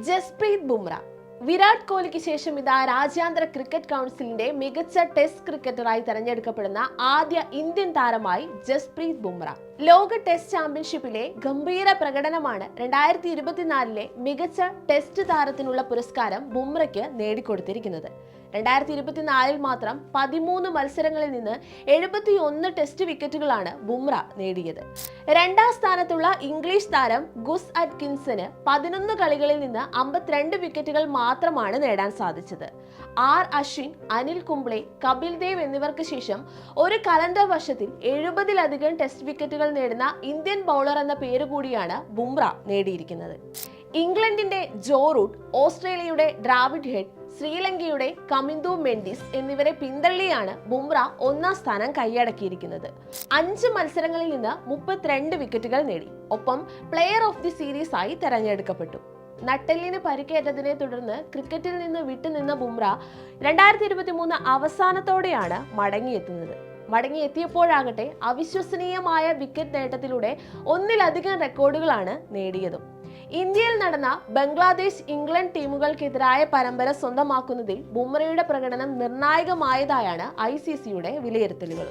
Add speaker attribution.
Speaker 1: ജസ്പ്രീത് ബുംറ. വിരാട് കോഹ്ലിക്ക് ശേഷം ഇതാ രാജ്യാന്തര ക്രിക്കറ്റ് കൗൺസിലിന്റെ മികച്ച ടെസ്റ്റ് ക്രിക്കറ്ററായി തെരഞ്ഞെടുക്കപ്പെടുന്ന ആദ്യ ഇന്ത്യൻ താരമായി ജസ്പ്രീത് ബുംറ. ലോക ടെസ്റ്റ് ചാമ്പ്യൻഷിപ്പിലെ ഗംഭീര പ്രകടനമാണ് 2024 മികച്ച ടെസ്റ്റ് താരത്തിനുള്ള പുരസ്കാരം ബുംറയ്ക്ക് നേടിക്കൊടുത്തിരിക്കുന്നത്. 2024 മാത്രം 13 മത്സരങ്ങളിൽ നിന്ന് 71 ടെസ്റ്റ് വിക്കറ്റുകളാണ് ബുംറ നേടിയത്. രണ്ടാം സ്ഥാനത്തുള്ള ഇംഗ്ലീഷ് താരം ഗുസ് അറ്റ്കിൻസന് 11 കളികളിൽ നിന്ന് 52 വിക്കറ്റുകൾ മാത്രമാണ് നേടാൻ സാധിച്ചത്. ആർ അശ്വിൻ, അനിൽ കുംബ്ലെ, കപിൽ ദേവ് എന്നിവർക്ക് ശേഷം ഒരു കലണ്ടർ വർഷത്തിൽ 70-ലധികം ടെസ്റ്റ് വിക്കറ്റുകൾ നേടുന്ന ഇന്ത്യൻ ബൗളർ എന്ന പേര് കൂടിയാണ് ബുംറ നേടിയിരിക്കുന്നത്. ഇംഗ്ലണ്ടിന്റെ ജോ റൂട്ട്, ഓസ്ട്രേലിയയുടെ ഡ്രാവിഡ് ഹെഡ്, ശ്രീലങ്കയുടെ കമിന്ദു മെൻഡിസ് എന്നിവരെ പിന്തള്ളിയാണ് ബുംറ ഒന്നാം സ്ഥാനം കൈയടക്കിയിരിക്കുന്നത്. 5 മത്സരങ്ങളിൽ നിന്ന് 32 വിക്കറ്റുകൾ നേടി. ഒപ്പം പ്ലെയർ ഓഫ് ദി സീരീസ് ആയി തെരഞ്ഞെടുക്കപ്പെട്ടു. നട്ടെല്ലിന് പരിക്കേറ്റതിനെ തുടർന്ന് ക്രിക്കറ്റിൽ നിന്ന് വിട്ടുനിന്ന ബുംറ 2023 അവസാനത്തോടെയാണ് മടങ്ങിയെത്തിയപ്പോഴാകട്ടെ അവിശ്വസനീയമായ വിക്കറ്റ് നേട്ടത്തിലൂടെ ഒന്നിലധികം റെക്കോർഡുകളാണ് നേടിയതും. ഇന്ത്യയിൽ നടന്ന ബംഗ്ലാദേശ്, ഇംഗ്ലണ്ട് ടീമുകൾക്കെതിരായ പരമ്പര സ്വന്തമാക്കുന്നതിൽ ബുംറയുടെ പ്രകടനം നിർണായകമായതായാണ് ICCയുടെ വിലയിരുത്തലുകൾ.